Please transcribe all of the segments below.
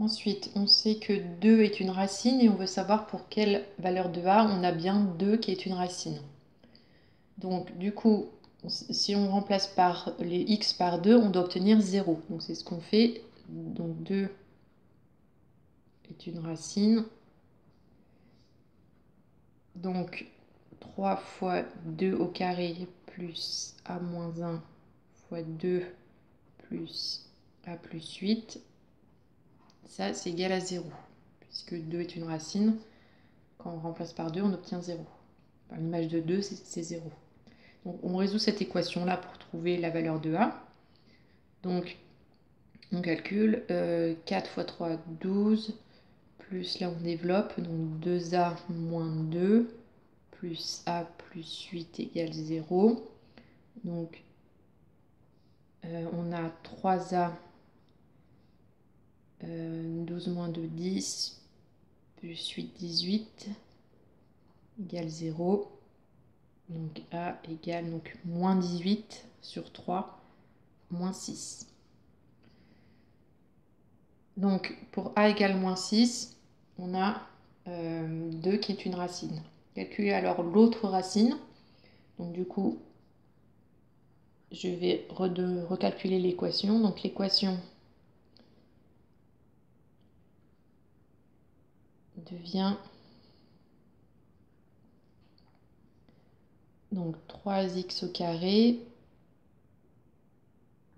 Ensuite, on sait que 2 est une racine et on veut savoir pour quelle valeur de A on a bien 2 qui est une racine. Donc du coup, si on remplace par les x par 2, on doit obtenir 0. Donc c'est ce qu'on fait. Donc 2 est une racine. Donc 3 fois 2 au carré plus a moins 1 fois 2 plus a plus 8. Ça, c'est égal à 0. Puisque 2 est une racine, quand on remplace par 2, on obtient 0. L'image de 2, c'est 0. Donc on résout cette équation-là pour trouver la valeur de A. Donc on calcule 4 fois 3, 12, plus là on développe, donc 2A moins 2, plus A plus 8 égale 0. Donc on a 3A, 12 moins 2, 10, plus 8, 18, égale 0. Donc A égale donc moins 18 sur 3, moins 6. Donc pour A égale moins 6, on a 2 qui est une racine. Calculer alors l'autre racine. Donc du coup, je vais recalculer l'équation. Donc l'équation devient donc 3x au carré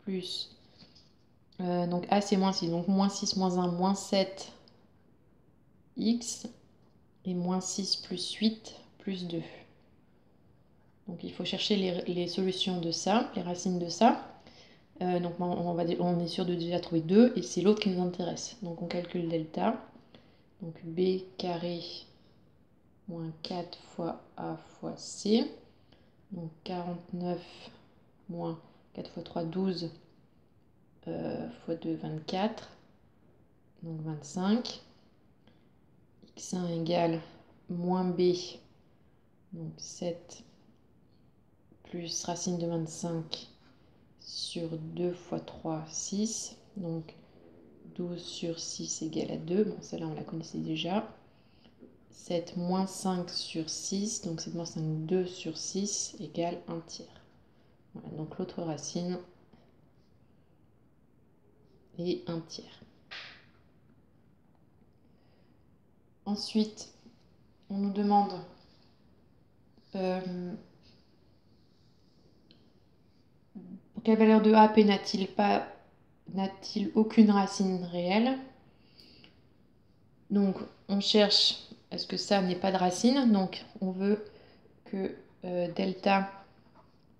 plus, donc A c'est moins 6, donc moins 6 moins 1, moins 7x, et moins 6 plus 8 plus 2. Donc il faut chercher les solutions de ça, les racines de ça. Donc on est sûr de déjà trouver 2 et c'est l'autre qui nous intéresse. Donc on calcule delta. Donc B carré moins 4 fois A fois C. Donc 49 moins 4 fois 3, 12 fois 2, 24. Donc 25. X1 égale moins B. Donc 7 plus racine de 25 sur 2 fois 3, 6. Donc 12 sur 6 égale à 2. Bon, celle-là, on la connaissait déjà. 7 moins 5 sur 6. Donc 7 moins 5, 2 sur 6 égale 1 tiers. Voilà, donc l'autre racine est 1 tiers. Ensuite, on nous demande pour quelle valeur de A P n'a-t-il aucune racine réelle? Donc on cherche à ce que ça n'ait pas de racine. Donc on veut que delta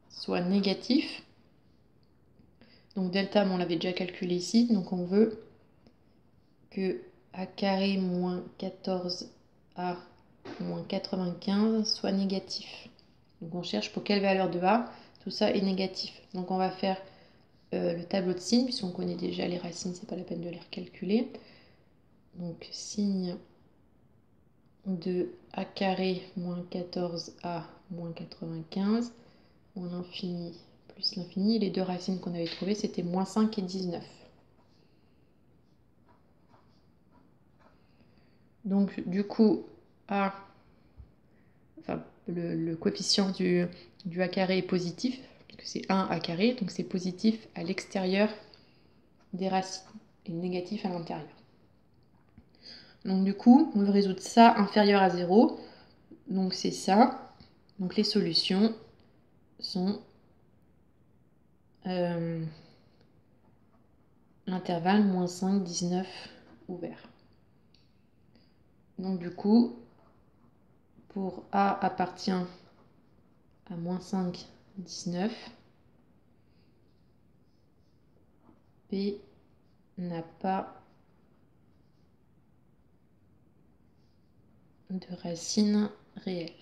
soit négatif. Donc delta, on l'avait déjà calculé ici. Donc on veut que a carré moins 14a moins 95 soit négatif. Donc on cherche pour quelle valeur de a tout ça est négatif. Donc on va faire le tableau de signes, puisqu'on connaît déjà les racines, c'est pas la peine de les recalculer. Donc signe de a carré moins 14a moins 95 moins l'infini plus l'infini. Les deux racines qu'on avait trouvées, c'était moins 5 et 19. Donc du coup, a, enfin, le coefficient du a carré est positif, puisque c'est 1 a carré, donc c'est positif à l'extérieur des racines et négatif à l'intérieur. Donc du coup, on veut résoudre ça inférieur à 0. Donc c'est ça. Donc les solutions sont l'intervalle moins 5, 19 ouvert. Donc du coup, pour A appartient à moins 5, 19, P n'a pas de racine réelle.